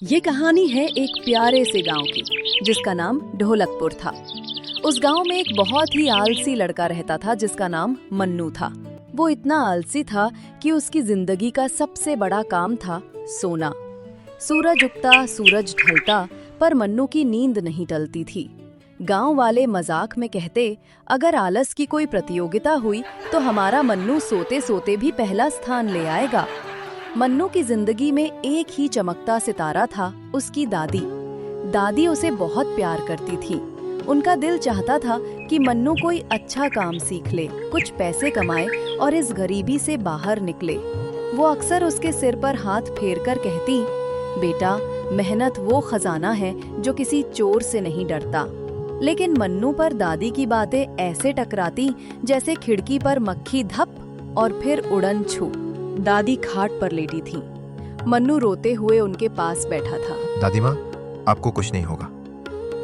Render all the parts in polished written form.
ये कहानी है एक प्यारे से गांव की जिसका नाम ढोलकपुर था। उस गांव में एक बहुत ही आलसी लड़का रहता था जिसका नाम मन्नू था। वो इतना आलसी था कि उसकी जिंदगी का सबसे बड़ा काम था सोना। सूरज उगता सूरज ढलता पर मन्नू की नींद नहीं टलती थी। गांव वाले मजाक में कहते, अगर आलस की कोई प्रतियोगिता हुई तो हमारा मन्नू सोते सोते भी पहला स्थान ले आएगा। मन्नू की जिंदगी में एक ही चमकता सितारा था, उसकी दादी। दादी उसे बहुत प्यार करती थी। उनका दिल चाहता था कि मन्नू कोई अच्छा काम सीख ले, कुछ पैसे कमाए और इस गरीबी से बाहर निकले। वो अक्सर उसके सिर पर हाथ फेरकर कहती, बेटा, मेहनत वो खजाना है जो किसी चोर से नहीं डरता। लेकिन मन्नू पर दादी की बातें ऐसे टकराती जैसे खिड़की पर मक्खी धप और फिर उड़न छू। दादी खाट पर लेटी थी। मन्नू रोते हुए उनके पास बैठा था। दादी माँ, आपको कुछ नहीं होगा।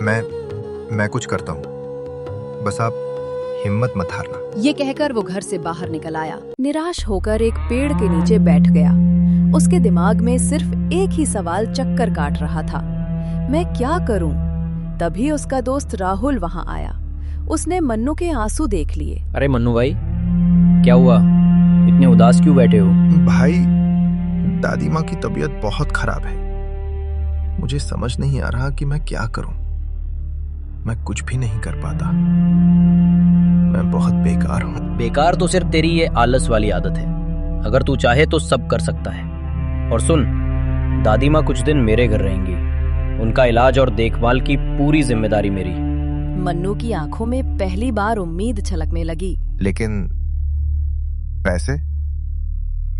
मैं कुछ करता हूँ, बस आप हिम्मत मत हारना। ये कहकर वो घर से बाहर निकल आया। निराश होकर एक पेड़ के नीचे बैठ गया। उसके दिमाग में सिर्फ एक ही सवाल चक्कर काट रहा था, मैं क्या करूं? तभी उसका दोस्त राहुल वहां आया। उसने मन्नू के आंसू देख लिए। अरे मन्नू भाई, क्या हुआ? इतने उदास क्यों बैठे हो? भाई, दादी माँ की तबीयत बहुत खराब है। मुझे समझ नहीं आ रहा कि मैं क्या करूं। मैं कुछ भी नहीं कर पाता। मैं बहुत बेकार हूं। बेकार तो सिर्फ तेरी ये आलस वाली आदत है। अगर तू चाहे तो सब कर सकता है। और सुन, दादी माँ कुछ दिन मेरे घर रहेंगी। उनका इलाज और देखभाल की पूरी जिम्मेदारी मेरी। मन्नू की आंखों में पहली बार उम्मीद छलकने लगी। लेकिन पैसे?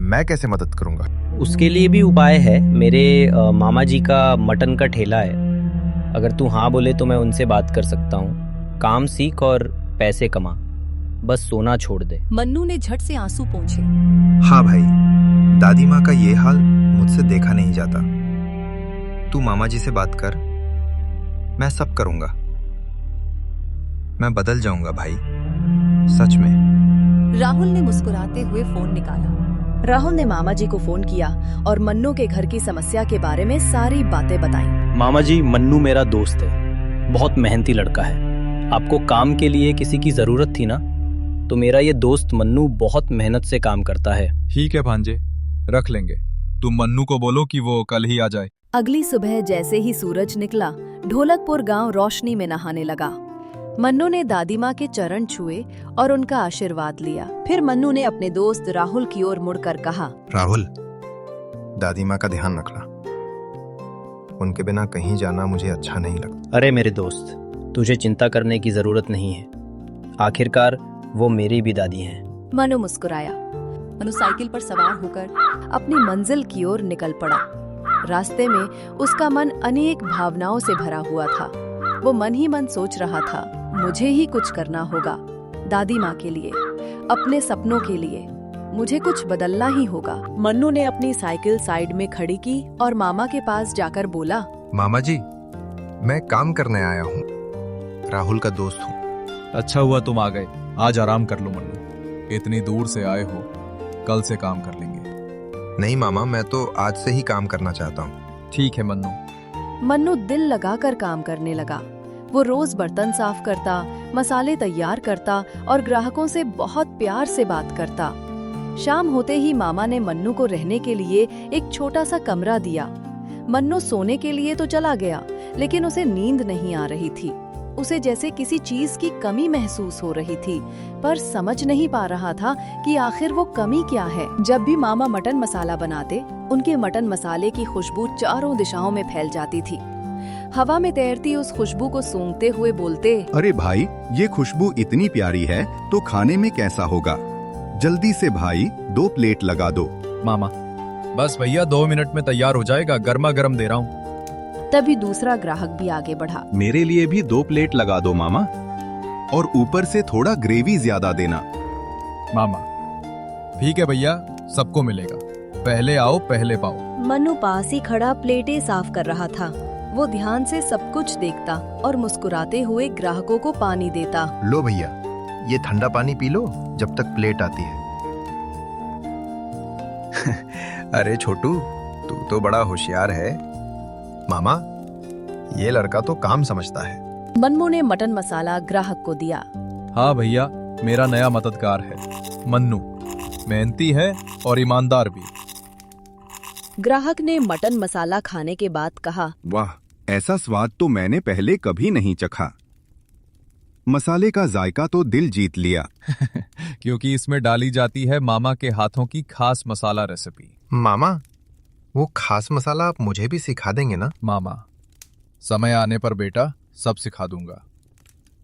मैं कैसे मदद करूंगा? उसके लिए भी उपाय है। मेरे मामा जी का मटन का ठेला है। अगर तू हाँ बोले तो मैं उनसे बात कर सकता हूँ। काम सीख और पैसे कमा, बस सोना छोड़ दे। मन्नू ने झट से आंसू पोंछे। हाँ भाई, दादी माँ का ये हाल मुझसे देखा नहीं जाता। तू मामा जी से बात कर, मैं सब करूंगा। मैं बदल जाऊंगा भाई, सच में। राहुल ने मुस्कुराते हुए फोन निकाला। राहुल ने मामा जी को फोन किया और मन्नू के घर की समस्या के बारे में सारी बातें बताईं। मामा जी, मन्नू मेरा दोस्त है, बहुत मेहनती लड़का है। आपको काम के लिए किसी की जरूरत थी ना, तो मेरा ये दोस्त मन्नू बहुत मेहनत से काम करता है। ठीक है भांजे, रख लेंगे। तुम मन्नू को बोलो कि वो कल ही आ जाए। अगली सुबह जैसे ही सूरज निकला, ढोलकपुर गांव रोशनी में नहाने लगा। मन्नू ने दादी माँ के चरण छुए और उनका आशीर्वाद लिया। फिर मन्नू ने अपने दोस्त राहुल की ओर मुड़कर कहा, राहुल, दादी माँ का ध्यान रखना। उनके बिना कहीं जाना मुझे अच्छा नहीं लगता। अरे मेरे दोस्त, तुझे चिंता करने की जरूरत नहीं है। आखिरकार वो मेरी भी दादी हैं। मन्नू मुस्कुराया। मन्नू साइकिल पर सवार होकर अपनी मंजिल की ओर निकल पड़ा। रास्ते में उसका मन अनेक भावनाओं से भरा हुआ था। वो मन ही मन सोच रहा था, मुझे ही कुछ करना होगा। दादी माँ के लिए, अपने सपनों के लिए मुझे कुछ बदलना ही होगा। मन्नू ने अपनी साइकिल साइड में खड़ी की और मामा के पास जाकर बोला, मामा जी, मैं काम करने आया हूँ। राहुल का दोस्त हूँ। अच्छा हुआ तुम आ गए। आज आराम कर लो मन्नू, इतनी दूर से आए हो, कल से काम कर लेंगे। नहीं मामा, मैं तो आज से ही काम करना चाहता हूँ। ठीक है मन्नू। मन्नू दिल लगाकर काम करने लगा। वो रोज बर्तन साफ करता, मसाले तैयार करता और ग्राहकों से बहुत प्यार से बात करता। शाम होते ही मामा ने मन्नू को रहने के लिए एक छोटा सा कमरा दिया। मन्नू सोने के लिए तो चला गया, लेकिन उसे नींद नहीं आ रही थी। उसे जैसे किसी चीज की कमी महसूस हो रही थी, पर समझ नहीं पा रहा था कि आखिर वो कमी क्या है। जब भी मामा मटन मसाला बनाते, उनके मटन मसाले की खुशबू चारों दिशाओं में फैल जाती थी। हवा में तैरती उस खुशबू को सूंघते हुए बोलते, अरे भाई, ये खुशबू इतनी प्यारी है तो खाने में कैसा होगा? जल्दी से भाई 2 प्लेट लगा दो। मामा, बस भैया 2 मिनट में तैयार हो जाएगा, गर्मा गर्म दे रहा हूँ। तभी दूसरा ग्राहक भी आगे बढ़ा। मेरे लिए भी 2 प्लेट लगा दो मामा, और ऊपर से थोड़ा ग्रेवी ज्यादा देना। मामा, ठीक है भैया, सबको मिलेगा। पहले आओ पहले पाओ। मन्नू पास ही खड़ा प्लेटें साफ कर रहा था। वो ध्यान से सब कुछ देखता और मुस्कुराते हुए ग्राहकों को पानी देता। लो भैया, ये ठंडा पानी पी लो जब तक प्लेट आती है। अरे छोटू, तू तो बड़ा होशियार है। मामा, ये लड़का तो काम समझता है। मन्नू ने मटन मसाला ग्राहक को दिया। हाँ भैया, मेरा नया मददगार है मन्नू। मेहनती है और ईमानदार भी। ग्राहक ने मटन मसाला खाने के बाद कहा, वाह, ऐसा स्वाद तो मैंने पहले कभी नहीं चखा। मसाले का जायका तो दिल जीत लिया। क्योंकि इसमें डाली जाती है मामा के हाथों की खास मसाला रेसिपी। मामा, वो खास मसाला आप मुझे भी सिखा देंगे ना? मामा, समय आने पर बेटा सब सिखा दूंगा।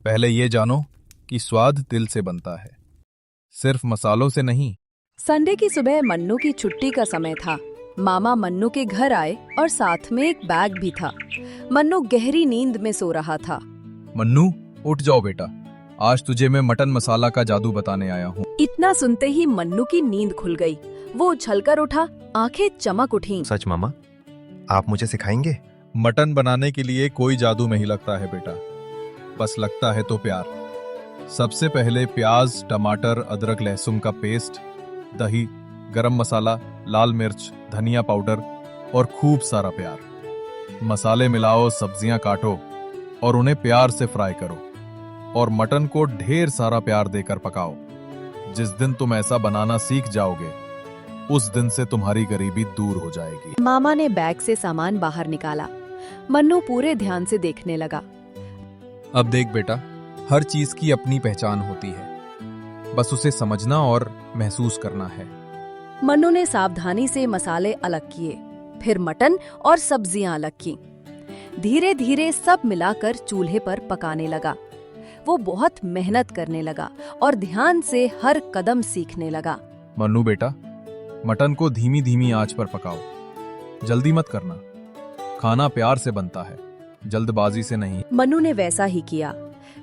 पहले ये जानो कि स्वाद दिल से बनता है, सिर्फ मसालों से नहीं। संडे की सुबह मन्नू की छुट्टी का समय था। मामा मन्नू के घर आए और साथ में एक बैग भी था। मन्नू गहरी नींद में सो रहा था। मन्नू, उठ जाओ बेटा, आज तुझे मैं मटन मसाला का जादू बताने आया हूँ। इतना सुनते ही मन्नू की नींद खुल गई। वो उछलकर उठा, आंखें चमक उठीं। सच मामा, आप मुझे सिखाएंगे? मटन बनाने के लिए कोई जादू नहीं लगता है बेटा, बस लगता है तो प्यार। सबसे पहले प्याज, टमाटर, अदरक, लहसुन का पेस्ट, दही, गरम मसाला, लाल मिर्च, धनिया पाउडर और खूब सारा प्यार। मसाले मिलाओ, सब्जियां काटो और उन्हें प्यार से फ्राई करो और मटन को ढेर सारा प्यार देकर पकाओ। जिस दिन तुम ऐसा बनाना सीख जाओगे, उस दिन से तुम्हारी गरीबी दूर हो जाएगी। मामा ने बैग से सामान बाहर निकाला। मन्नू पूरे ध्यान से देखने लगा। अब देख बेटा, हर चीज की अपनी पहचान होती है, बस उसे समझना और महसूस करना है। मन्नू ने सावधानी से मसाले अलग किए, फिर मटन और सब्जियां अलग की। धीरे धीरे सब मिलाकर चूल्हे पर पकाने लगा। वो बहुत मेहनत करने लगा और ध्यान से हर कदम सीखने लगा। मन्नू बेटा, मटन को धीमी धीमी आंच पर पकाओ, जल्दी मत करना। खाना प्यार से बनता है, जल्दबाजी से नहीं। मन्नू ने वैसा ही किया।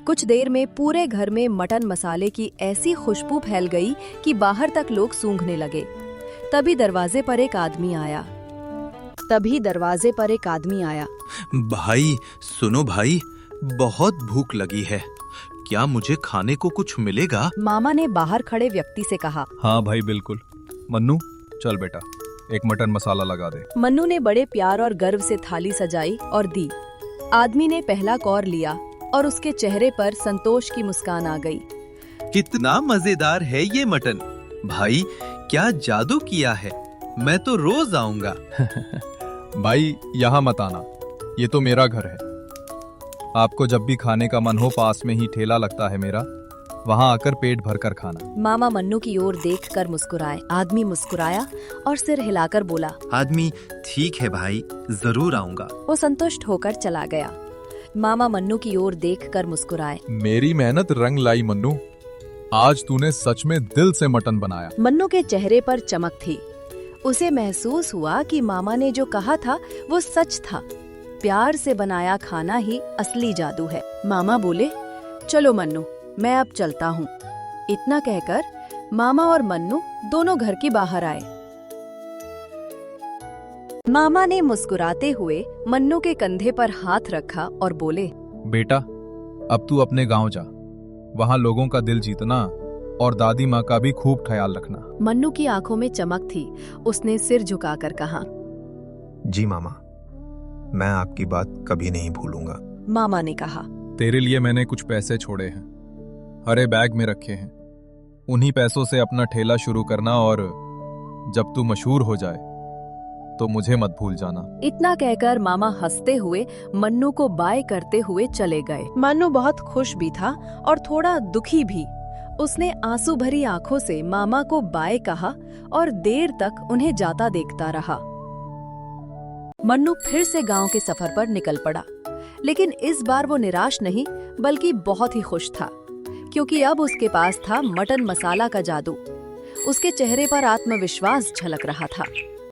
कुछ देर में पूरे घर में मटन मसाले की ऐसी खुशबू फैल गई कि बाहर तक लोग सूंघने लगे। तभी दरवाजे पर एक आदमी आया। भाई सुनो भाई, बहुत भूख लगी है, क्या मुझे खाने को कुछ मिलेगा? मामा ने बाहर खड़े व्यक्ति से कहा। हाँ भाई, बिल्कुल। मन्नू, चल बेटा, एक मटन मसाला लगा दे। मन्नू ने बड़े प्यार और गर्व से थाली सजाई और दी। आदमी ने पहला कौर लिया और उसके चेहरे पर संतोष की मुस्कान आ गई। कितना मजेदार है ये मटन। भाई, क्या जादू किया है, मैं तो रोज आऊंगा। भाई, यहाँ मत आना, ये तो मेरा घर है। आपको जब भी खाने का मन हो, पास में ही ठेला लगता है मेरा, वहाँ आकर पेट भरकर खाना। मामा मन्नू की ओर देखकर मुस्कुराए। आदमी मुस्कुराया और सिर हिलाकर बोला, आदमी, ठीक है भाई, जरूर आऊंगा। वो संतुष्ट होकर चला गया। मामा मन्नू की ओर देखकर मुस्कुराए। मेरी मेहनत रंग लाई मन्नू, आज तूने सच में दिल से मटन बनाया। मन्नू के चेहरे पर चमक थी। उसे महसूस हुआ कि मामा ने जो कहा था वो सच था। प्यार से बनाया खाना ही असली जादू है। मामा बोले, चलो मन्नू, मैं अब चलता हूँ। इतना कहकर मामा और मन्नू दोनों घर के बाहर आए। मामा ने मुस्कुराते हुए मन्नू के कंधे पर हाथ रखा और बोले, बेटा, अब तू अपने गांव जा, वहाँ लोगों का दिल जीतना और दादी माँ का भी खूब ख्याल रखना। मन्नू की आंखों में चमक थी। उसने सिर झुकाकर कहा, जी मामा, मैं आपकी बात कभी नहीं भूलूंगा। मामा ने कहा, तेरे लिए मैंने कुछ पैसे छोड़े हैं, हरे बैग में रखे हैं। उन्हीं पैसों से अपना ठेला शुरू करना और जब तू मशहूर हो जाए तो मुझे मत भूल जाना। इतना कहकर मामा हंसते हुए मन्नू को बाय करते हुए चले गए। मन्नू बहुत खुश भी था और थोड़ा दुखी भी। उसने आंसू भरी आंखों से मामा को बाय कहा और देर तक उन्हें जाता देखता रहा। मन्नू फिर से गांव के सफर पर निकल पड़ा, लेकिन इस बार वो निराश नहीं बल्कि बहुत ही खुश था, क्योंकि अब उसके पास था मटन मसाला का जादू। उसके चेहरे पर आत्मविश्वास झलक रहा था।